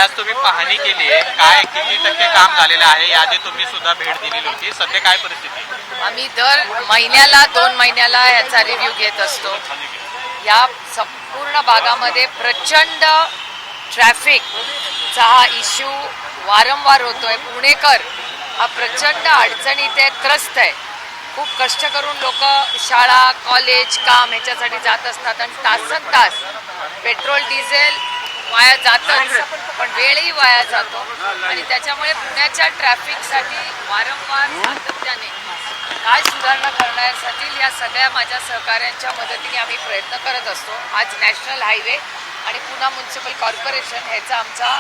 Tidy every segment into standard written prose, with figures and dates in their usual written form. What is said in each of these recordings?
आज तुम्ही पाहणी केली आहे, काय किती टक्के काम झालेलं आहे? याआधी तुम्ही सुद्धा भेट दिलेली होती, सध्या काय परिस्थिती आहे? आम्ही दर महिन्याला 2 महिन्याला याचा रिव्ह्यू घेत असतो. या संपूर्ण भागामध्ये प्रचंड ट्रॅफिकचा हा इश्यू वारंवार होतोय. पुणेकर हा प्रचंड अडचणीत आहे, त्रस्त आहे. खूप कष्ट करून लोक शाळा कॉलेज काम ह्याच्यासाठी जात असतात आणि तासन तास पेट्रोल डिझेल वाया जातच, पण वेळही वाया जातो आणि त्याच्यामुळे पुण्याच्या ट्रॅफिकसाठी वारंवार सातत्याने काय सुधारणा करण्यासाठी या सगळ्या माझ्या सहकाऱ्यांच्या मदतीने आम्ही प्रयत्न करत असतो. आज नॅशनल हायवे आणि पुणे म्युनिसिपल कॉर्पोरेशन ह्याचा आमचा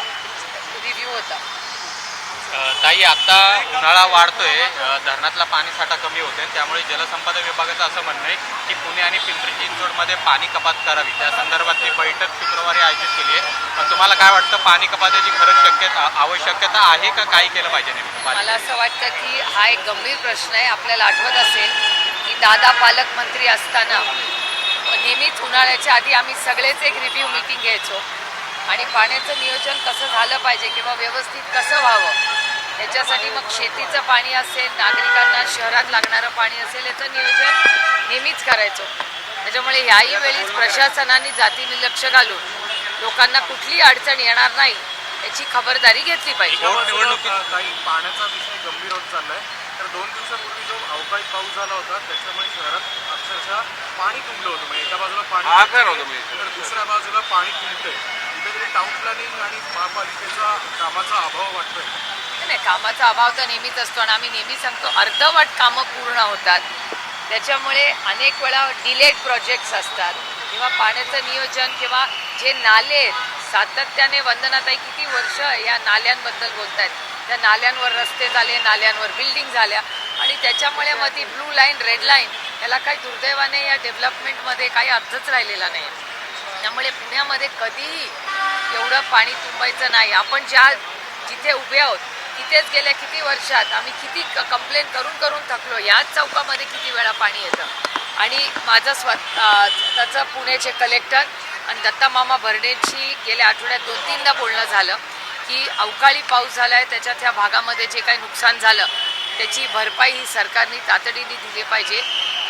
रिव्ह्यू होता. ताई, आता उन्हाळा वाढतोय, धरणातला पाणी साठा कमी होतोय, त्यामुळे जलसंपदा विभागाचं असं म्हणणं आहे की पुणे आणि पिंपरी चिंचवडमध्ये पाणी कपात करावी. त्या संदर्भातली बैठक शुक्रवारी आयोजित केली आहे. पण तुम्हाला काय वाटतं, पाणी कपातीची खरंच आवश्यकता आहे का? काय केलं पाहिजे नेमकं? मला असं वाटतं की हा एक गंभीर प्रश्न आहे. आपल्याला आठवत असेल की दादा पालकमंत्री असताना नेहमीच उन्हाळ्याच्या आधी आम्ही सगळेच एक रिव्ह्यू मीटिंग घ्यायचो आणि पाण्याचं नियोजन कसं झालं पाहिजे किंवा व्यवस्थित कसं व्हावं याच्यासाठी मग शेतीचं पाणी असेल, नागरिकांना शहरात लागणारं पाणी असेल, याचं नियोजन नेहमीच करायचो. त्याच्यामुळे ह्याही वेळीच प्रशासनाने जातीने लक्ष घालून लोकांना कुठलीही अडचण येणार नाही याची खबरदारी घेतली पाहिजे. काही पाण्याचा विषय गंभीर होत चाललाय. तर 2 दिवसापूर्वी जो अवकाळी पाऊस झाला होता त्याच्यामुळे शहरात अक्षरशः पाणी तुंबलं होतं. म्हणजे एका बाजूला पाणी तर दुसऱ्या बाजूला पाणी तुंबतंय. कुठेतरी टाउन प्लॅनिंग आणि महापालिकेचा कामाचा अभाव वाटतोय. नाही, कामाचा अभाव तर नेहमीच असतो आणि आम्ही नेहमी सांगतो अर्धवट कामं पूर्ण होतात. त्याच्यामुळे अनेक वेळा डिलेड प्रोजेक्ट्स असतात किंवा पाण्याचं नियोजन किंवा जे नाले आहेत, सातत्याने वंदनाताई किती वर्ष या नाल्यांबद्दल बोलत आहेत. त्या नाल्यांवर रस्ते झाले, नाल्यांवर बिल्डिंग झाल्या आणि त्याच्यामुळे मग ती ब्लू लाईन रेड लाईन याला काही दुर्दैवाने या डेव्हलपमेंटमध्ये काही अर्थच राहिलेला नाही. त्यामुळे पुण्यामध्ये कधीही एवढं पाणी तुंबायचं नाही. आपण जिथे उभे आहोत तिथेच गेल्या किती वर्षात आम्ही किती कंप्लेंट करून करून थकलो. याच चौकामध्ये किती वेळा पाणी येतं. आणि माझं स्वतःचं पुण्याचे कलेक्टर आणि दत्ता मामा भरडेंशी गेल्या आठवड्यात 2-3दा बोलणं झालं की अवकाळी पाऊस झाला आहे, त्याच्यात ह्या भागामध्ये जे काही नुकसान झालं त्याची भरपाई ही सरकारने तातडीने दिली पाहिजे.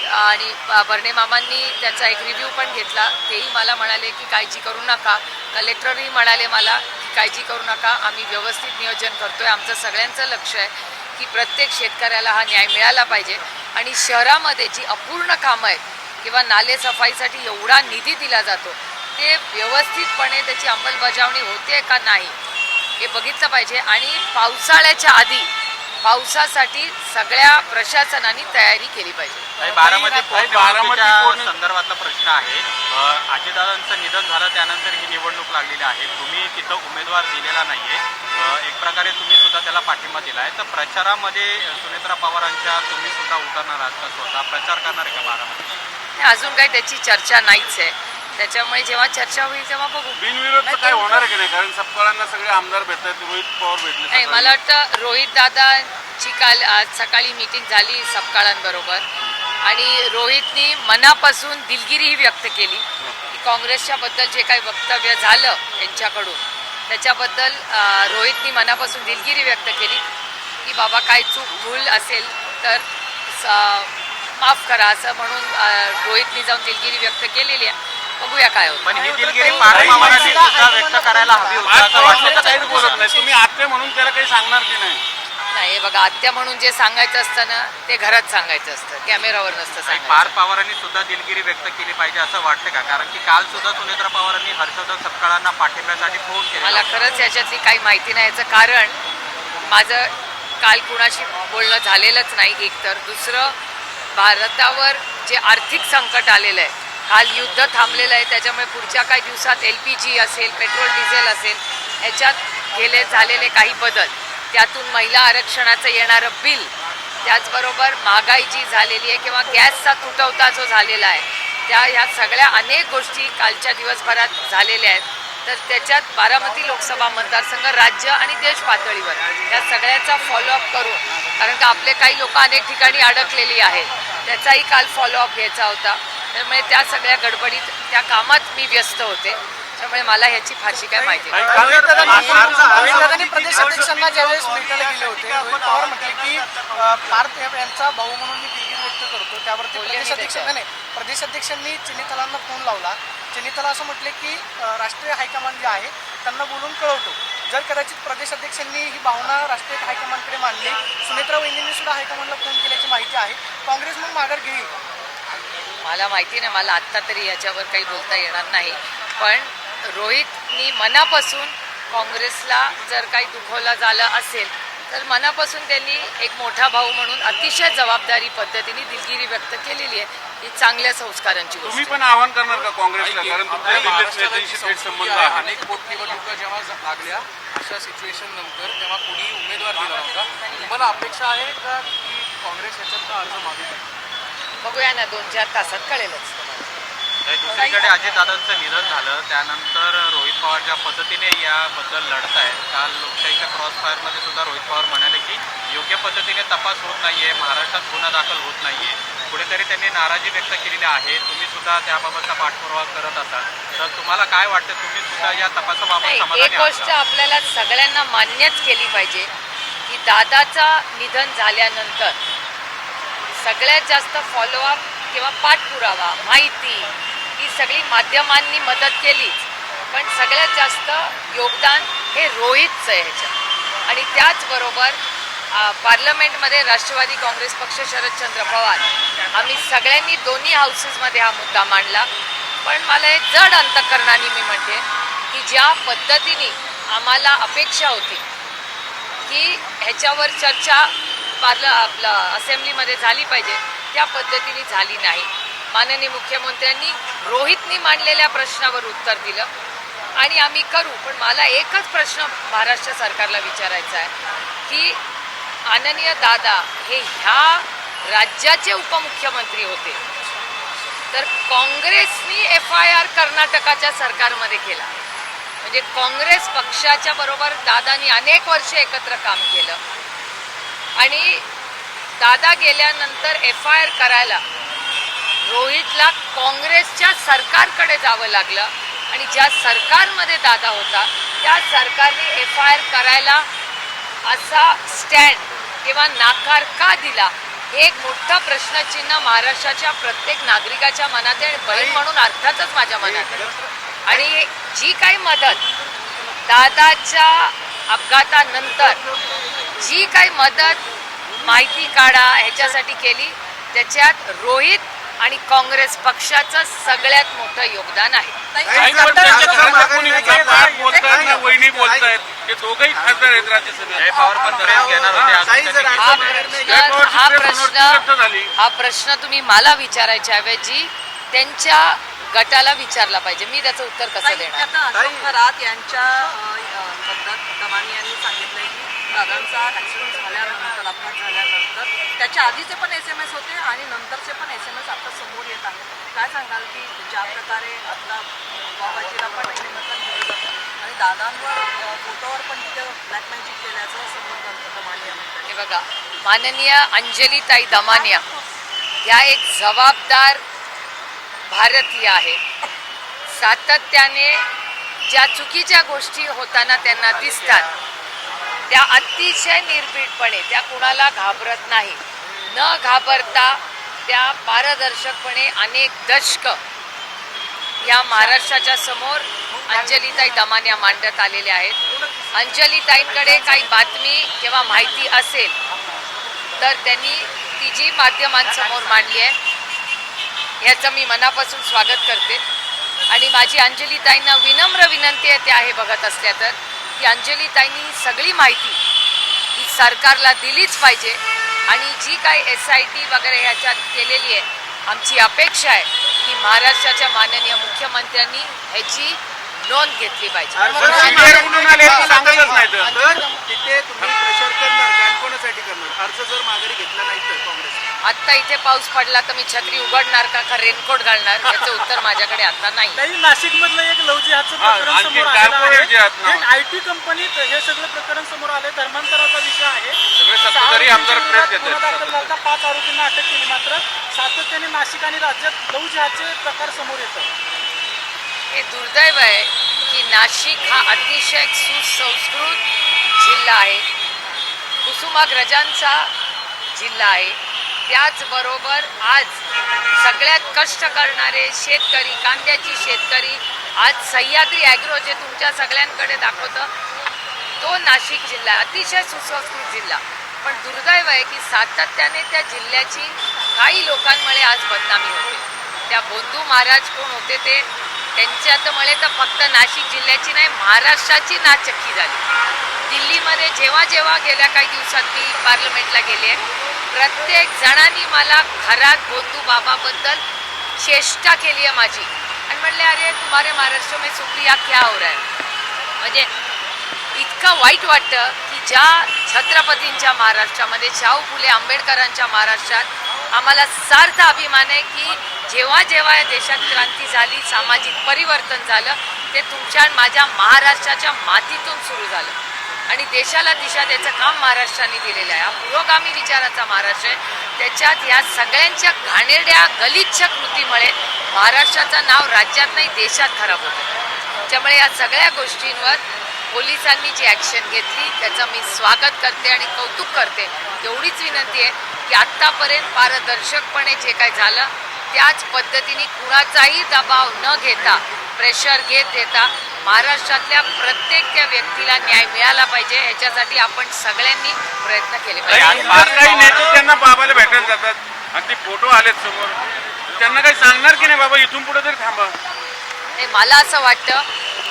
आणि भरणे मामांनी त्याचा एक रिव्ह्यू पण घेतला. तेही मला म्हणाले की काळजी करू नका. कलेक्टरही म्हणाले मला की काळजी करू नका, आम्ही व्यवस्थित नियोजन करतोय. आमचं सगळ्यांचं लक्ष आहे की प्रत्येक शेतकऱ्याला हा न्याय मिळाला पाहिजे. आणि शहरामध्ये जी अपूर्ण कामं आहेत किंवा नाले सफाईसाठी एवढा निधी दिला जातो ते व्यवस्थितपणे त्याची अंमलबजावणी होते का नाही हे बघितलं पाहिजे. आणि पावसाळ्याच्या आधी पावसासाठी सगळ्या प्रशासनाने तयारी केली पाहिजे. बारामती संदर्भातला प्रश्न आहे. अजितदादांचं निधन झालं त्यानंतर ही निवडणूक लागलेली आहे. तुम्ही तिथं उमेदवार दिलेला नाहीये. एक प्रकारे तुम्ही सुद्धा त्याला पाठिंबा दिला आहे. तर प्रचारामध्ये सुनेत्रा पवारांच्या तुम्ही सुद्धा उतरणार आहात का? स्वतः प्रचार करणार आहे का बारामती? अजून काही त्याची चर्चा नाहीच आहे. त्याच्यामुळे जेव्हा चर्चा होईल तेव्हा बघू. बिनविरोध काय होणार आहे की नाही? कारण सपकाळांना सगळे आमदार भेटतात, रोहित पवार भेटले. नाही, मला वाटतं रोहित दादांची आज सकाळी मीटिंग झाली सपकाळांबरोबर आणि रोहितनी मनापासून दिलगिरी व्यक्त केली की काँग्रेसच्या बद्दल जे काही वक्तव्य झालं त्यांच्याकडून त्याच्याबद्दल रोहितनी मनापासून दिलगिरी व्यक्त केली की बाबा काय चूक भूल असेल तर माफ करा असं म्हणून रोहितनी जाऊन दिलगिरी व्यक्त केलेली आहे. बघूया काय होतं. पण ही दिलगिरी पारमानाने सुद्धा व्यक्त करायला हवी होती असं वाटतं. काहीच बोलत नाही तुम्ही. आत्ते म्हणून त्याला काही सांगणार की नाही? नाही, बघा, आत्या म्हणून जे सांगायचं असतं ना ते घरात सांगायचं असतं, कॅमेरावर नसतं सांगायचं. पार पवारांनी सुद्धा दिलगिरी व्यक्त केली पाहिजे असं वाटतं का? कारण की काल सुद्धा सुनेत्रा पवारांनी हर्षवर्धन सपकाळांना पाठिंब्यासाठी फोन केला. मला खरंच याच्यातली काही माहिती नाही. याचं कारण माझं काल कुणाशी बोलणं झालेलंच नाही. एक तर दुसरं, भारतावर जे आर्थिक संकट आलेलं आहे, काल युद्ध थांबलेलं आहे, त्याच्यामुळे पुढच्या काही दिवसात LPG असेल, पेट्रोल डिझेल असेल, ह्याच्यात झालेले काही बदल, त्यातून महिला आरक्षणाचं येणारं बिल, त्याचबरोबर महागाई जी झालेली आहे किंवा गॅसचा तुटवडा जो झालेला आहे, ह्या सगळ्या अनेक गोष्टी कालच्या दिवसभरात झालेल्या आहेत. तर त्याच्यात बारामती लोकसभा मतदारसंघ राज्य आणि देश पातळीवर या सगळ्याचा फॉलोअप करून, कारण का आपले काही लोक अनेक ठिकाणी अडकलेली आहेत, त्याचाही काल फॉलोअप घ्यायचा होता. त्यामुळे त्या सगळ्या गडबडीत त्या कामात मी व्यस्त होते त्यामुळे मला ह्याची फारशी काय माहिती नाही. अमितदादांनी प्रदेश अध्यक्षांना ज्यावेळेस भेटायला गेले होते रोहित पवार म्हटले की पार्थ यांचा भाऊ म्हणून मी दिलगिरी व्यक्त करतो. त्यावरती प्रदेश अध्यक्षांनी चिनीतलांना फोन लावला. चिनीतला असं म्हटले की राष्ट्रीय हायकमांड जे आहे त्यांना बोलून कळवतो. जर कदाचित प्रदेश अध्यक्षांनी ही भावना राष्ट्रीय हायकमांडकडे मांडली, सुनेत्रा वहिनींनी सुद्धा हायकमांडला फोन केल्याची माहिती आहे, काँग्रेस मग माघार घेईल. मला माहिती नाही, मला आत्ता तरी याच्यावर काही बोलता येणार नाही. पण रोहितनी मनापासून काँग्रेसला जर काही दुखवलं झालं असेल तर मनापासून त्यांनी एक मोठा भाऊ म्हणून अतिशय जबाबदारी पद्धतीने दिलगिरी व्यक्त केलेली आहे. ही चांगल्या संस्कारांची गोष्ट तुम्ही पण आवाहन करणार का काँग्रेसला? कारण तुमच्या दिल्लीत नेत्यांशी थेट संबंध आहे. अनेक पोटनिवडणुका जेव्हा लागल्या अशा सिच्युएशन नंतर तेव्हा कोणी उमेदवार दिला नव्हता. तुम्हाला अपेक्षा आहे का की काँग्रेस याच्यात अर्ज मागेल? बघूया ना, 2-4 तासात कळेलच. दुसरीकडे अजितदादांचं निधन झालं त्यानंतर रोहित पवार ज्या पद्धतीने याबद्दल लढत आहेत, काल लोकशाहीच्या क्रॉस फायरमध्ये सुद्धा रोहित पवार म्हणाले की योग्य पद्धतीने तपास होत नाहीये, महाराष्ट्रात गुन्हा दाखल होत नाहीये. कुठेतरी त्यांनी नाराजी व्यक्त केलेली आहे. तुम्ही सुद्धा त्याबाबतचा पाठपुरावा करत असाल तर तुम्हाला काय वाटतं, तुम्ही सुद्धा या तपासाबाबत समाधानी एक आहात गोष्ट का? आपल्याला सगळ्यांना मान्यच केली पाहिजे की दादाचा निधन झाल्यानंतर सगळ्यात जास्त फॉलोअप किंवा पाठपुरावा माहिती ही सगळी माध्यमांनी मदत केलीच, पण सगळ्यात जास्त योगदान हे रोहितचं आहे ह्याच्यात. आणि त्याचबरोबर पार्लमेंटमध्ये राष्ट्रवादी काँग्रेस पक्ष, शरदचंद्र पवार, आम्ही सगळ्यांनी दोन्ही हाऊसेसमध्ये हा मुद्दा मांडला. पण मला एक जड अंतःकरणाने मी म्हणते की ज्या पद्धतीने आम्हाला अपेक्षा होती की ह्याच्यावर चर्चा आपलं असेंब्लीमध्ये झाली पाहिजे, त्या पद्धतीने झाली नाही. माननीय मुख्यमंत्र्यांनी रोहितनी मांडलेल्या प्रश्नावर उत्तर दिलं आणि आम्ही करू. पण मला एकच प्रश्न महाराष्ट्र सरकारला विचारायचा आहे की माननीय दादा हे ह्या राज्याचे उपमुख्यमंत्री होते, तर काँग्रेसनी FIR कर्नाटकाच्या सरकारमध्ये केला. म्हणजे काँग्रेस पक्षाच्या बरोबर दादानी अनेक वर्ष एकत्र काम केलं आणि दादा गेल्यानंतर FIR करायला रोहितला काँग्रेसच्या सरकारकडे जावं लागलं आणि ज्या सरकारमध्ये दादा होता त्या सरकारने FIR करायला असा स्टँड किंवा नाकार का दिला, हे एक मोठं प्रश्नचिन्ह महाराष्ट्राच्या प्रत्येक नागरिकाच्या मनात आहे. बहीण म्हणून अर्थातच माझ्या मनात आहे. आणि जी काही मदत दादाच्या अपघातानंतर जी काही मदत माहिती काढा ह्याच्यासाठी केली, त्याच्यात रोहित आणि काँग्रेस पक्षाचं सगळ्यात मोठं योगदान आहे. काही पण त्यांच्या घरात कोणी पाठ बोलतायत ना वहिनी बोलतायत, हे दोघंही खासदार आहेत राज्यसभेत. जय पवार पण प्रेस घेणार होते, अजून त्यांनी हा प्रश्न तुम्ही मला विचारायच्या ऐवजी त्यांच्या गटाला विचारला पाहिजे. मी त्याचं उत्तर कसं देणार? अशोक खरात यांच्या बद्दल दमानी यांनी सांगितलंय की दादांचा ॲक्सिडेंट झाल्यानंतर, अपघात झाल्यानंतर त्याच्या आधीचे पण SMS होते आणि नंतरचे पण SMS आता समोर येत आहेत. काय सांगाल की ज्या प्रकारे आता बाबाजीला पण निमंत्रण दिलं जातं आणि दादांवर फोटोवर पण तिथे ब्लॅक मॅजिक केल्याचं समोर दमानी यांनी. हे बघा, माननीय अंजलीताई दमानिया या एक जबाबदार भारतीय आहे. सातत्याने ज्या चुकीच्या गोष्टी होताना त्यांना दिसतात त्या अतिशय निर्भीडपणे, त्या कुणाला घाबरत नाही, न घाबरता त्या पारदर्शकपणे अनेक दशक या महाराष्ट्राच्या समोर अंजलीताई दमानिया मांडत आलेल्या आहेत. अंजलीताईंकडे काही बातमी किंवा माहिती असेल तर त्यांनी ती जी माध्यमांसमोर मांडली आहे याचं मी मनापासून स्वागत करते. आणि माझी अंजलीताईंना विनम्र विनंती आहे, ते आहे बघत असल्या तर, की अंजलीताईंनी ही सगळी माहिती ही सरकारला दिलीच पाहिजे. आणि जी काही SIT वगैरे ह्याच्यात केलेली आहे, आमची अपेक्षा आहे की महाराष्ट्राच्या माननीय मुख्यमंत्र्यांनी ह्याची नोंद घेतली पाहिजे. तिथे तुम्ही प्रेशर करणार, कॅम्पेनसाठी करणार, अर्ज जर माघारी घेतला नाही तर काँग्रेस आत्ता इथे पाऊस पडला तर मी छत्री उघडणार का रेनकोट घालणार, याचं उत्तर माझ्याकडे आता नाही. नाशिक मधलं एक लव जिहादचं प्रकरण समोर आलेलं आहे. एक IT कंपनीत हे सगळं प्रकरण समोर आले. धर्मांतराचा विषय आहे. सगळे सत्ताधारी आमदार प्रेस घेतात. गुन्हा दाखल झाला, 5 आरोपींना अटक केली. मात्र सातत्याने नाशिक आणि राज्यात लव जिहादचे प्रकार समोर येतात. हे दुर्दैव आहे की नाशिक हा अतिशय सुसंस्कृत जिल्हा आहे, कुसुमाग्रजांचा जिल्हा आहे. त्याचबरोबर आज सगळ्यात कष्ट करणारे शेतकरी, कांद्याची शेतकरी, आज सह्याद्री ॲग्रो जे तुमच्या सगळ्यांकडे दाखवतं तो नाशिक जिल्हा अतिशय सुसंस्कृत जिल्हा. पण दुर्दैव आहे की सातत्याने त्या जिल्ह्याची काही लोकांमुळे आज बदनामी होते. त्या बोंधू महाराज कोण होते ते त्यांच्यामुळे तर फक्त नाशिक जिल्ह्याची नाही महाराष्ट्राची नाचक्की झाली. दिल्लीमध्ये जेव्हा जेव्हा गेल्या काही दिवसात मी पार्लमेंटला गेले प्रत्येक जणांनी मला घरात बोंधू बाबाबद्दल चेष्टा केली आहे माझी आणि म्हणले अरे तुम्हारे महाराष्ट्र में सुप्रिया क्या हो रहा है. म्हणजे इतकं वाईट वाटतं की ज्या छत्रपतींच्या महाराष्ट्रामध्ये शाहू फुले आंबेडकरांच्या महाराष्ट्रात आम्हाला सार्थ अभिमान आहे की जेव्हा जेव्हा या देशात क्रांती झाली, सामाजिक परिवर्तन झालं ते तुमच्या आणि माझ्या महाराष्ट्राच्या मातीतून सुरू झालं आणि देशाला दिशा द्यायचं काम महाराष्ट्राने दिलेलं आहे. हा पुरोगामी विचाराचा महाराष्ट्र आहे. त्याच्यात ह्या सगळ्यांच्या घाणेरड्या गलिच्छ कृतीमुळे महाराष्ट्राचं नाव राज्यात नाही देशात खराब होतं. त्यामुळे या सगळ्या गोष्टींवर पोलिसांनी जी ॲक्शन घेतली त्याचं मी स्वागत करते आणि कौतुक करते. एवढीच विनंती आहे की आत्तापर्यंत पारदर्शकपणे जे काय झालं त्याच पद्धतीने कुणाचाही दबाव न घेता, प्रेशर घेत देता महाराष्ट्रातल्या प्रत्येक त्या व्यक्तीला न्याय मिळाला पाहिजे याच्यासाठी आपण सगळ्यांनी प्रयत्न केले पाहिजे. काही नेते त्यांना बाबाला भेटायला जातात आणि ते फोटो आलेत समोर, त्यांना काही सांगणार की नाही बाबा इथून पुढे तरी थांबा. मला असं वाटतं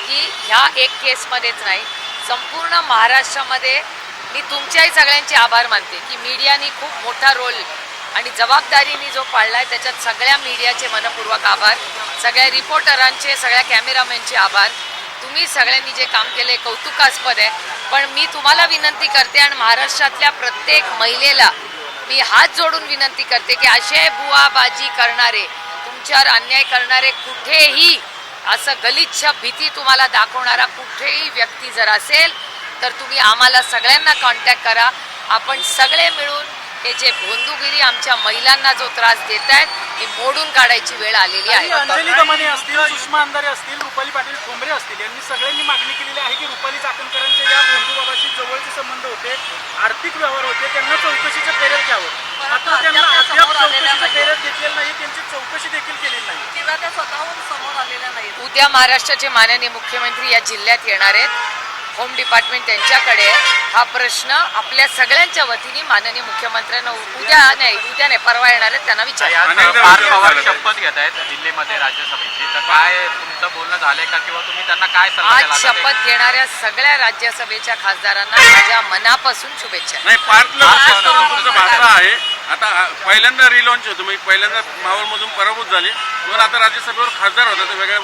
की ह्या एक केसमध्येच नाही संपूर्ण महाराष्ट्रामध्ये मी तुमच्याही सगळ्यांचे आभार मानते की मीडियानी खूप मोठा रोल आणि जबाबदारीने जो पाळला आहे त्याच्यात सगळ्या मीडियाचे मनपूर्वक आभार, सगळ्या रिपोर्टरांचे, सगळ्या कॅमेरामॅनचे आभार. तुम्ही सगळ्यांनी जे काम केले कौतुकास्पद आहे. पण मी तुम्हाला विनंती करते आणि महाराष्ट्रातल्या प्रत्येक महिलेला मी हात जोडून विनंती करते की असे बुवाबाजी करणारे, तुमच्यावर अन्याय करणारे कुठेही असं गलिच्छ भीती तुम्हाला दाखवणारा कुठेही व्यक्ती जर असेल तर तुम्ही आम्हाला सगळ्यांना कॉन्टॅक्ट करा. आपण सगळे मिळून हे जे भोंदूगिरी आमच्या महिलांना जो त्रास देत आहेत ती मोडून काढायची वेळ आलेली आहे. अंजली दमाने असतील, सुषमा अंधारे असतील, रुपाली पाटील ठोंबरे असतील यांनी सगळ्यांनी मागणी केलेली आहे की रुपाली चाकणकरांचे या बंधूबाबाशी जवळचे संबंध होते, आर्थिक व्यवहार होते, त्यांना चौकशीचं फेऱ्यात घ्यावं. आता त्यांना अद्याप चौकशीचं फेऱ्यात घेतलेलं नाही, त्यांची चौकशी देखील केलेली नाही किंवा त्या स्वतःहून समोर आलेल्या नाहीत. उद्या महाराष्ट्राचे माननीय मुख्यमंत्री या जिल्ह्यात येणार आहेत. होम डिपार्टमेंट त्यांच्याकडे हा प्रश्न आपल्या सगळ्यांच्या वतीने माननीय मुख्यमंत्र्यांना उद्या नाही परवा येणार आहेत त्यांना विचारा. पार्थ पवार शपथ घेत आहेत दिल्लीमध्ये राज्यसभेची, तर काय तुमचं बोलणं झालंय का किंवा तुम्ही त्यांना काय सल्ला आज द्याल? शपथ घेणाऱ्या सगळ्या राज्यसभेच्या खासदारांना माझ्या मनापासून शुभेच्छा. नाही पार्थला तुमचं भाषा आहे. आता पहिल्यांदा रिलॉन्च होतं, म्हणजे पहिल्यांदा मावळमधून पराभूत झाले म्हणून आता राज्यसभेवर खासदार होता. तर वेगळ्या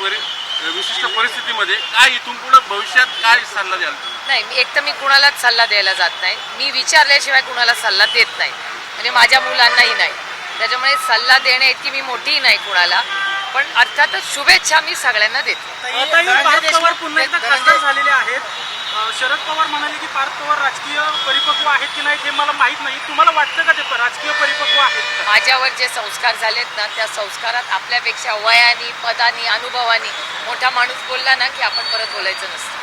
विशिष्ट परिस्थितीमध्ये काय इथून पुढे भविष्यात काय सल्ला द्याल? नाही, एक तर मी कुणालाच सल्ला द्यायला जात नाही. मी विचारल्याशिवाय कुणाला सल्ला देत नाही, म्हणजे माझ्या मुलांनाही नाही. त्याच्यामुळे सल्ला देणे इतकी मी मोठीही नाही कुणाला, पण अर्थातच शुभेच्छा मी सगळ्यांना देते. पार्थ पवार पुन्हा एकदा खासदार झालेले आहेत. शरद पवार म्हणाले की पार्थ पवार राजकीय परिपक्व आहेत की नाही हे मला माहीत नाही. तुम्हाला वाटतं का ते राजकीय परिपक्व आहेत? माझ्यावर जे संस्कार झालेत ना त्या संस्कारात आपल्यापेक्षा वयाने, पदानी, अनुभवानी मोठा माणूस बोलला ना की आपण परत बोलायचं नसतं.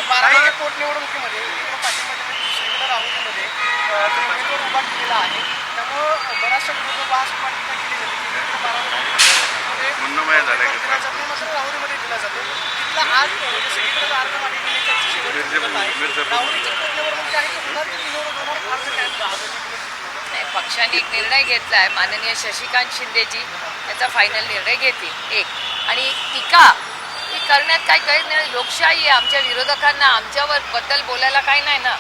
बारामती पोटनिवडणुकीमध्ये पाठिंबा दुसरीकडे राहुरीमध्ये उमेदवार उभा केलेला आहे, त्यामुळं बराचशा विरोधी वास पाठिंबा केली जाते. राहुरीमध्ये दिला जातो तिथला आज सगळीकडे अर्ध मागे घेण्याची शेवटची राहुरीची पोटनिवडणूक आहे की होणार की होणार अर्ज काय? नाही, पक्षाने एक निर्णय घेतला आहे. माननीय शशिकांत शिंदेजी याचा फायनल निर्णय घेतील. एक आणि टीका ही करण्यात काही गैर नाही. लोकशाही आहे. आमच्या विरोधकांना आमच्यावर बद्दल बोलायला काही नाही ना.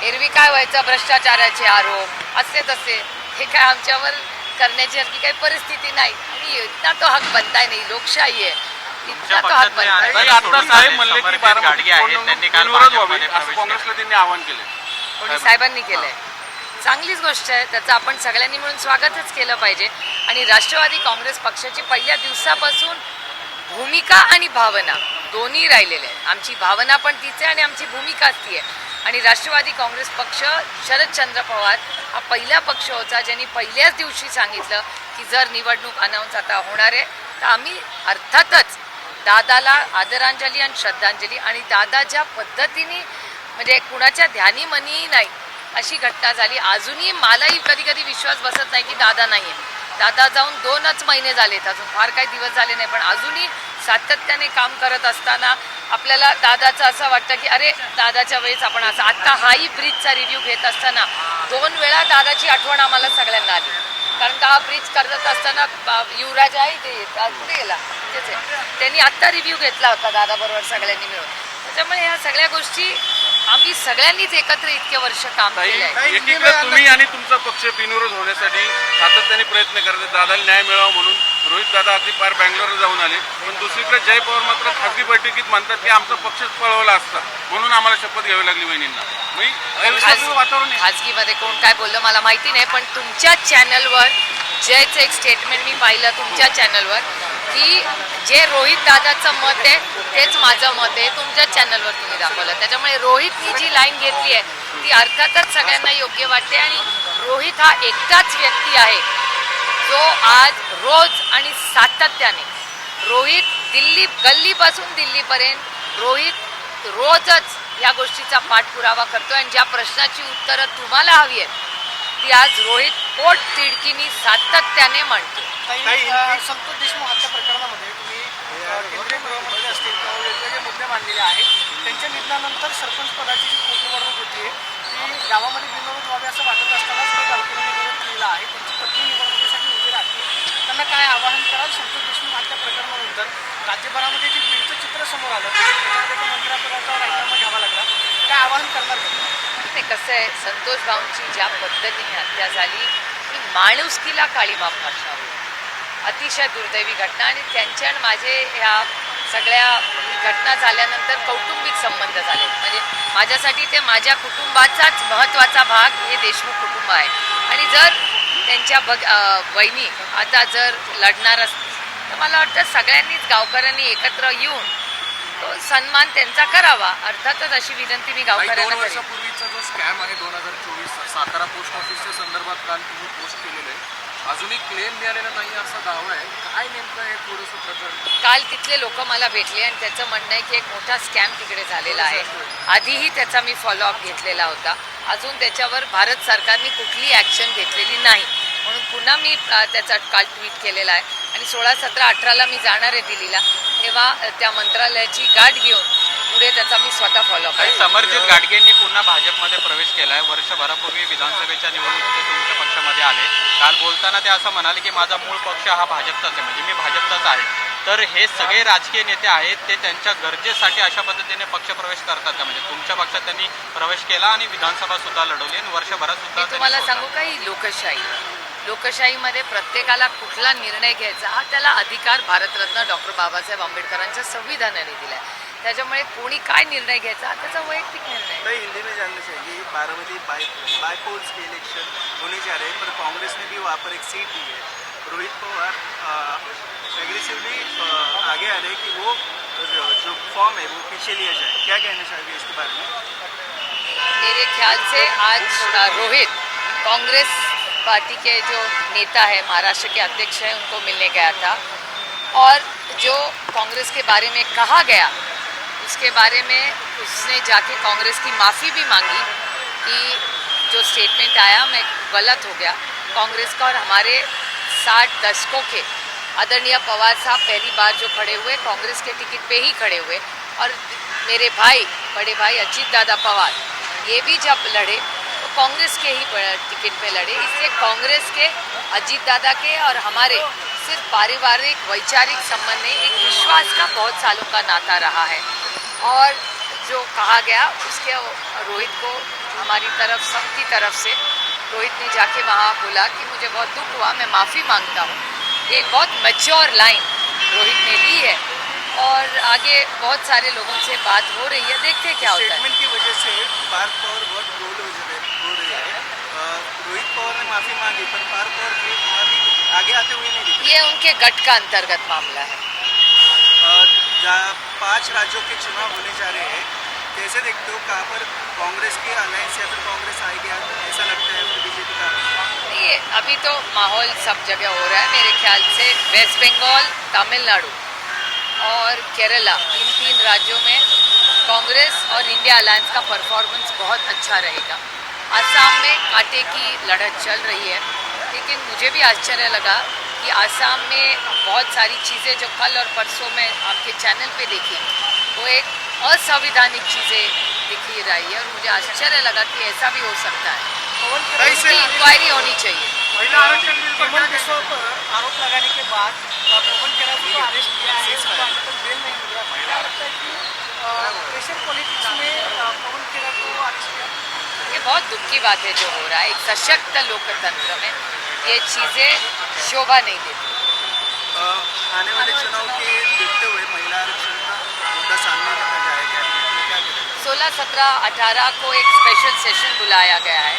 एरवी काय व्हायचं, भ्रष्टाचाराचे आरोप असे तसे, हे काय आमच्यावर करण्याची आणखी काही परिस्थिती नाही आणि इतना तो हक बनताय नाही. लोकशाही आहे, इतना तो हक बनताय. आता साहेब म्हणले की गाडगे आहेत त्यांनी काल बिनविरोध व्हावे भाजपमध्ये असं प्रवेश काँग्रेसला त्यांनी आवाहन केलं. कोणी साहेबांनी केलंय. चांगलीच गोष्ट आहे, त्याचं आपण सगळ्यांनी मिळून स्वागतच केलं पाहिजे. आणि राष्ट्रवादी काँग्रेस पक्षाची पहिल्या दिवसापासून भूमिका आणि भावना दोन्ही राहिलेल्या आहेत. आमची भावना पण तीच आहे आणि आमची भूमिकाच ती आहे. आणि राष्ट्रवादी काँग्रेस पक्ष शरदचंद्र पवार हा पहिला पक्ष होता ज्यांनी पहिल्याच दिवशी सांगितलं की जर निवडणूक अनाऊन्स आता होणार आहे तर आम्ही अर्थातच दादाला आदरांजली आणि श्रद्धांजली. आणि दादा ज्या पद्धतीने म्हणजे कुणाच्या ध्यानी मनी नाही अशी घटना झाली. अजूनही मलाही कधी कधी विश्वास बसत नाही की दादा नाही आहे. दादा जाऊन 2च महिने झालेत, अजून फार काही दिवस झाले नाही, पण अजूनही सातत्याने काम करत असताना आपल्याला दादाचं असं वाटतं की अरे दादाच्या वेळेस आपण असं. आत्ता हाही ब्रिजचा रिव्ह्यू घेत असताना 2 वेळा दादाची आठवण आम्हाला सगळ्यांना आली. कारण का हा ब्रिज करत असताना युवराज आहे ते कुठे गेला तिथेच आहे, त्यांनी आत्ता रिव्ह्यू घेतला होता दादाबरोबर सगळ्यांनी मिळून. त्याच्यामुळे ह्या सगळ्या गोष्टी आम्ही सगळ्यांनीच एकत्र इतके वर्ष काम केले आहे. एकीकडे तुम्ही आणि तुमचा पक्ष बिनविरोध होण्यासाठी सातत्याने प्रयत्न करतात, दादाला न्याय मिळावा म्हणून. रोहित दादा अगदी पार बँगलोरला जाऊन आले, पण दुसरीकडे जय पवार मात्र खासगी बैठकीत म्हणतात की आमचा पक्षच पळवला असता म्हणून आम्हाला शपथ घ्यावी लागली वहिनींना. अविश्वासाचं वातावरण आहे. खाजगीमध्ये कोण काय बोललं मला माहिती नाही, पण तुमच्या चॅनलवर जयचं एक स्टेटमेंट मी पाहिलं तुमच्या चॅनलवर की जे रोहित दादाचं मत आहे तेच माझं मत आहे, तुमच्या चॅनलवर तुम्ही दाखवलं. त्याच्यामुळे रोहितनी जी लाईन घेतली आहे ती अर्थातच सगळ्यांना योग्य वाटते. आणि रोहित हा एकटाच व्यक्ती आहे जो आज रोज आणि सातत्याने रोहित गल्लीपासून दिल्लीपर्यंत रोहित रोजच या गोष्टीचा पाठपुरावा करतो. आणि ज्या प्रश्नाची उत्तरं तुम्हाला हवी आहेत ती आज रोहित पोट तिडकीनी सातत्याने मांडतो. संतोष देशमुख हत्या प्रकरणामध्ये तुम्ही केंद्रीय गृहमंत्री असतील किंवा वेगवेगळे मुद्दे मांडलेले आहेत. त्यांच्या निधनानंतर सरपंच पदाची जी पोटनिवडणूक होती ती गावामध्ये बिनविरोध व्हावी असं वाटत असतानाच तो गावकऱ्यांनी विरोध केलेला आहे. त्यांची पत्नी निवडणुकीसाठी उभी राहते. त्यांना काय आवाहन कराल? संतोष देशमुख हत्या प्रकरणानंतर राज्यभरामध्ये जे बीडचं चित्र समोर आलं त्याच्यामध्ये एका मंत्रिपदाचा राजीनामा घ्यावा लागला, काय आवाहन करणार का? ते कसं आहे, संतोष भाऊंची ज्या पद्धतीने हत्या झाली ती माणुसकीला काळीमा फासणारी अतिशय दुर्दैवी घटना. आणि त्यांचे आणि माझे ह्या सगळ्या घटना झाल्यानंतर कौटुंबिक संबंध झाले. म्हणजे माझ्यासाठी ते माझ्या कुटुंबाचाच महत्त्वाचा भाग हे देशमुख कुटुंब आहे. आणि जर त्यांच्या वहिनी आता जर लढणार असतील तर मला वाटतं सगळ्यांनीच गावकऱ्यांनी एकत्र येऊन तो सन्मान त्यांचा करावा. अर्थातच अशी विनंती मी 2 गावकऱ्यांना करेन. वर्षापूर्वीचा जो स्कॅम आहे 2024 सातारा पोस्ट ऑफिसच्या संदर्भात काल तुम्ही पोस्ट केलेलं आहे, अजूनही क्लेम मिळालेला नाही असा दावा आहे. काय नेमकं हे थोडंसं प्रकरण? काल तिथले लोक मला भेटले आणि त्याचं म्हणणं आहे की एक मोठा स्कॅम तिकडे झालेला आहे. आधीही त्याचा मी फॉलोअप घेतलेला होता. अजून त्याच्यावर भारत सरकारने कुठली ॲक्शन घेतलेली नाही, म्हणून पुन्हा मी त्याचा काल ट्विट केलेला आहे. आणि 16, 17, 18ला मी जाणार आहे दिल्लीला, तेव्हा त्या मंत्रालयाची गाठ घेऊन पुढे त्याचा मी स्वतः फॉलोअप काही करेन. समरजित गाडगेंनी पुन्हा भाजपमध्ये प्रवेश केलाय. वर्षभरापूर्वी विधानसभेच्या निवडणुकीत ते तुमच्या पक्षामध्ये आले. काल बोलताना ते असं म्हणाले की माझा मूळ पक्ष हा भाजपचाच आहे, म्हणजे मी भाजपचाच आहे. तर हे सगळे राजकीय नेते आहेत ते त्यांच्या गरजेसाठी अशा पद्धतीने पक्षप्रवेश करतात का? म्हणजे तुमच्या पक्षात त्यांनी प्रवेश केला आणि विधानसभा सुद्धा लढवली आणि वर्षभरात सुद्धा मी तुम्हाला सांगू का, ही लोकशाहीमध्ये प्रत्येकाला कुठला निर्णय घ्यायचा हा त्याला अधिकार भारतरत्न डॉक्टर बाबासाहेब आंबेडकरांच्या संविधानाने दिलाय. त्याच्यामुळे कोणी काय निर्णय घ्यायचा हा त्याचा वैयक्तिक निर्णय आहे. हिंदी में जानना चाहिए, बारामती बाईपोल्स के इलेक्शन होने जा रहे हैं, पर कांग्रेस ने भी वहाँ पर एक सीट दी है. रोहित पवार एग्रेसिवली आगे आ रहे हैं कि वो जो फॉर्म है वो पीछे लिया जाए. क्या कहना चाहिए इसके बारे में? मेरे ख्याल से आज रोहित कांग्रेस पार्टी के जो नेता है, महाराष्ट्र के अध्यक्ष हैं, उनको मिलने गया था. और जो कांग्रेस के बारे में कहा गया उसके बारे में उसने जाके कांग्रेस की माफ़ी भी मांगी कि जो स्टेटमेंट आया मैं गलत हो गया. कांग्रेस का और हमारे 60 दशकों के आदरणीय पवार साहब पहली बार जो खड़े हुए कांग्रेस के टिकट पे ही खड़े हुए. और मेरे भाई, बड़े भाई अजीत दादा पवार, ये भी जब लड़े तो कांग्रेस के ही टिकट पे लड़े. इसलिए कांग्रेस के, अजीत दादा के और हमारे सिर्फ पारिवारिक वैचारिक संबंध नहीं, एक विश्वास का बहुत सालों का नाता रहा है. और जो कहा गया उसके रोहित को हमारी तरफ, सबकी तरफ से रोहित ने जाके वहाँ बोला कि मुझे बहुत दुख हुआ, मैं माफ़ी मांगता हूँ. एक बहुत मैच्योर लाइन रोहित ने ली है और आगे बहुत सारे लोगों से बात हो रही है, देखते क्या होता है. स्टेटमेंट की वजह से पार्थ पवार बहुत रोल हो रहे हैं. रोहित पवार ने माफ़ी मांगी पर पार्थ पवार की माफी आगे आते हुए नहीं दिखे. ये उनके गठ का अंतर्गत मामला है. 5 राज्यों के चुनाव होने जा रहे हैं, कैसे देखते हो? कहाँ पर कांग्रेस की अलायंस या फिर कांग्रेस आएगी, ऐसा लगता है बीजेपी का? ये अभी तो माहौल सब जगह हो रहा है. मेरे ख्याल से वेस्ट बंगाल, तमिलनाडु और केरला, इन 3 राज्यों में कांग्रेस और इंडिया अलायंस का परफॉर्मेंस बहुत अच्छा रहेगा। आसाम में कांटे की लड़त चल रही है, लेकिन मुझे भी आश्चर्य लगा कि आसाम में बहुत सारी चीज़ें जो कल और परसों में आपके चैनल पे देखी, वो एक असंवैधानिक चीज़ें दिखी रही है और मुझे आश्चर्य लगा कि ऐसा भी हो सकता है। इसकी इंक्वायरी होनी चाहिए। महिला आरक्षण बिल पर विश्व पर आरोप लगाने के बाद पवन खेड़ा को अरेस्ट किया है, उसको अभी तक बेल नहीं मिला। क्या लगता है कि प्रेशर पॉलिटिक्स में पवन खेड़ा को अरेस्ट किया? ये बहुत दुख की बात है जो हो रहा है। एक सशक्त लोकतंत्र में ये चीज़ें शोभा नहीं देती। आने वाले चुनाव के देखते हुए महिला आरक्षण का मुद्दा सामने रखा जाएगा, क्या करेंगे? 16, 17, 18 को एक स्पेशल सेशन बुलाया गया है।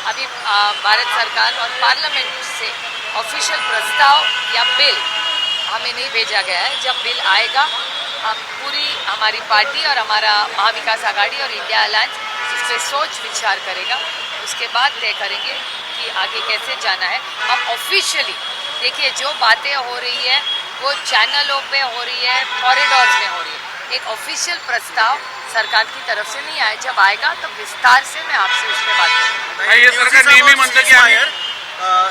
अभी भारत सरकार और पार्लियामेंट से ऑफिशियल प्रस्ताव या बिल हमें नहीं भेजा गया है। जब बिल आएगा हम पूरी हमारी पार्टी और हमारा महाविकास आघाड़ी और इंडिया अलायंस इस पर सोच विचार करेगा। उसके बाद तय करेंगे कि आगे कैसे जाना है। हम ऑफिशियली देखिए जो बातें हो रही है वो चैनलों पे हो रही है, कॉरिडोर्स में हो रही है। एक ऑफिशियल प्रस्ताव सरकार की तरफ से नहीं आया। जब आएगा तो विस्तार से मैं आपसे उस पर बात करूँगी। नाही, हे सरकार नेहमी म्हणतं की आम्ही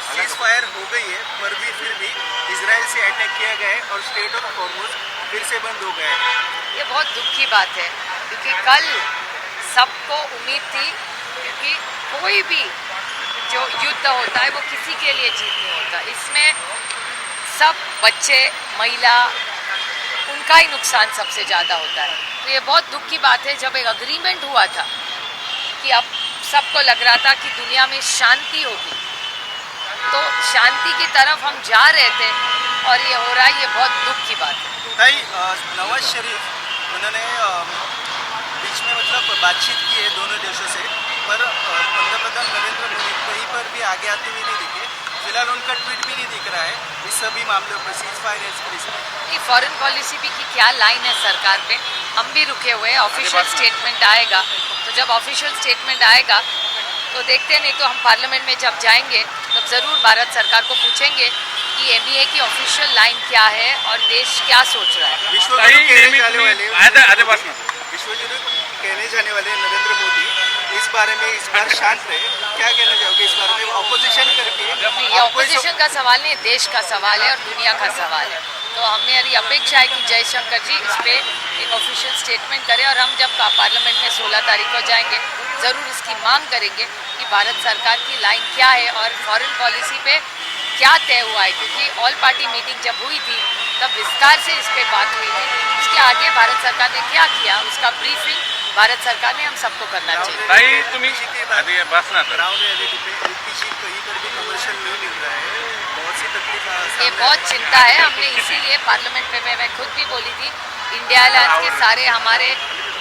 सीज फायर हो गई है, पर भी फिर भी इसराइल से अटैक किया गया है और स्टेट ऑफ हॉर्मुज फिर से बंद हो गया है। ये बहुत दुख की बात है, क्योंकि कल सबको उम्मीद थी, क्योंकि कोई भी जो युद्ध होता है वो किसी के लिए जीत नहीं होता। इसमें सब बच्चे, महिला, उनका ही नुकसान सबसे ज़्यादा होता है। तो ये बहुत दुख की बात है। जब एक अग्रीमेंट हुआ था कि अब सबको लग रहा था कि दुनिया में शांति होगी, तो शांति की तरफ हम जा रहे थे और ये हो रहा है, ये बहुत दुख की बात है। भाई नवाज शरीफ उन्होंने बीच में मतलब बातचीत की है दोनों देशों से, पर पंतप्रधान नरेंद्र मोदी कहीं पर भी आगे आते हुए नहीं दिखे। फिलहाल उनका ट्वीट भी नहीं दिख रहा है इस सभी मामलों पर, सीज फायर ये फॉरेन पॉलिसी भी की क्या लाइन है सरकार पे, हम भी रुके हुए हैं। ऑफिशियल स्टेटमेंट आएगा, तो जब ऑफिशियल स्टेटमेंट आएगा तो देखते हैं। नहीं तो हम पार्लियामेंट में जब जाएंगे तब ज़रूर भारत सरकार को पूछेंगे कि एमईए की ऑफिशियल लाइन क्या है और देश क्या सोच रहा है। विश्वगुरु ताई, कहने नेहमी जाने तुम्ही वाले आधीपासून विश्वगुरु कहने जाने वाले नरेंद्र मोदी इस बारे में इस बार शांत रहे, क्या कहना चाहोगे इस बारे में? ऑपोजिशन करके नहीं, ये ऑपोजिशन का सवाल नहीं, देश का सवाल है और दुनिया का सवाल है। तो हमारी अपेक्षा है कि जयशंकर जी इस पर एक ऑफिशियल स्टेटमेंट करें और हम जब पार्लियामेंट में 16 तारीख को जाएंगे ज़रूर इसकी मांग करेंगे कि भारत सरकार की लाइन क्या है और फॉरेन पॉलिसी पे क्या तय हुआ है। क्योंकि ऑल पार्टी मीटिंग जब हुई थी तब विस्तार से इस पर बात हुई थी। उसके आगे भारत सरकार ने क्या किया उसका ब्रीफिंग भारत सरकार ने हम सबको करना चाहिए। ताई तुम्ही आधी बस ना तर ग्राउंड रियलिटी पे एलपीजी कहीं पर भी कमर्शियल नहीं मिल रहा है, बहुत सी तकलीफ ये बहुत चिंता है। हमने इसीलिए पार्लियामेंट में मैं खुद भी बोली थी, इंडिया अलायंस के सारे हमारे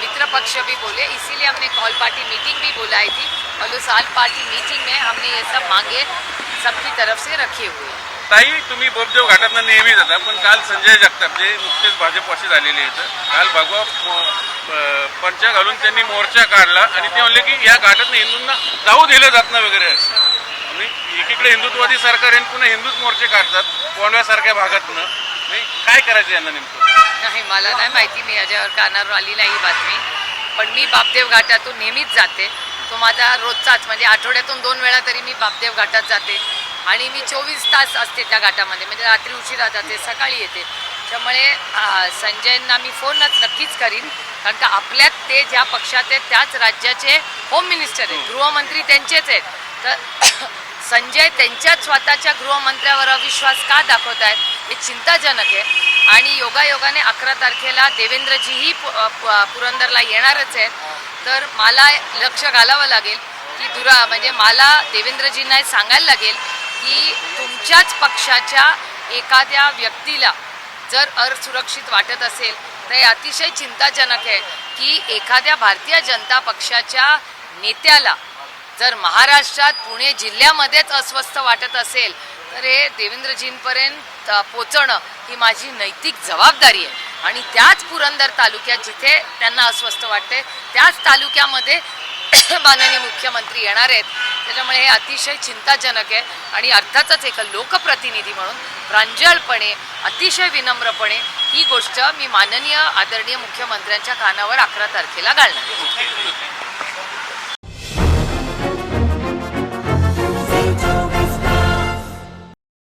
मित्र पक्ष भी बोले, इसीलिए हमने ऑल पार्टी मीटिंग भी बुलाई थी और उस ऑल पार्टी मीटिंग में हमने ये सब मांगे सबकी तरफ से रखे हुए हैं। ताई तुम्ही बोपदेव घाटातनं नेहमी जाता, पण काल संजय जगताप जे नुकतेच भाजपवासी झालेले आहेत, काल भगवा पंच घालून त्यांनी मोर्चा काढला आणि ते म्हणले की या घाटातनं हिंदूंना जाऊ दिलं जात नाही वगैरे असं. आणि एकीकडे हिंदुत्ववादी सरकार आहे पुन्हा हिंदूच मोर्चे काढतात कोंडव्यासारख्या भागातनं. नाही काय करायचं यांना नेमकं? नाही, मला नाही माहिती, मी याच्यावर कानावर आली नाही ही बातमी. पण मी बापदेव घाटातून नेहमीच जाते. तो माझा रोजचाच, म्हणजे आठवड्यातून 2 वेळा तरी मी बापदेव घाटात जाते आणि मी 24 तास असते त्या घाटामध्ये, म्हणजे रात्री उशिरा जाते, सकाळी येते. त्यामुळे संजयना मी फोनच नक्कीच करीन, कारण का आपल्यात ते ज्या पक्षात आहेत त्याच राज्याचे होम मिनिस्टर आहेत, गृहमंत्री त्यांचेच आहेत. तर संजय त्यांच्याच स्वतःच्या गृहमंत्र्यावर अविश्वास का दाखवत आहेत हे चिंताजनक आहे. आणि योगायोगाने 11 तारखेला देवेंद्रजीही पुरंदरला येणारच आहेत. तर मला लक्ष घालावं लागेल की म्हणजे मला देवेंद्रजींना सांगायला लागेल की तुमच्याच पक्षाच्या एखाद्या व्यक्तीला जर असुरक्षित वाटत असेल तर हे अतिशय चिंताजनक आहे की एखाद्या भारतीय जनता पक्षाच्या नेत्याला जर महाराष्ट्रात पुणे जिल्ह्यामध्येच अस्वस्थ वाटत असेल तर हे देवेंद्रजींपर्यंत पोचणं ही माझी नैतिक जबाबदारी आहे. आणि त्याच पुरंदर तालुक्यात जिथे त्यांना अस्वस्थ वाटते त्याच तालुक्यामध्ये माननीय मुख्यमंत्री येणार आहेत. त्याच्यामुळे हे अतिशय चिंताजनक आहे आणि अर्थातच एक लोकप्रतिनिधी म्हणून प्रांजळपणे अतिशय विनम्रपणे ही गोष्ट मी माननीय आदरणीय मुख्यमंत्र्यांच्या कानावर 11 तारखेला घालणार आहे.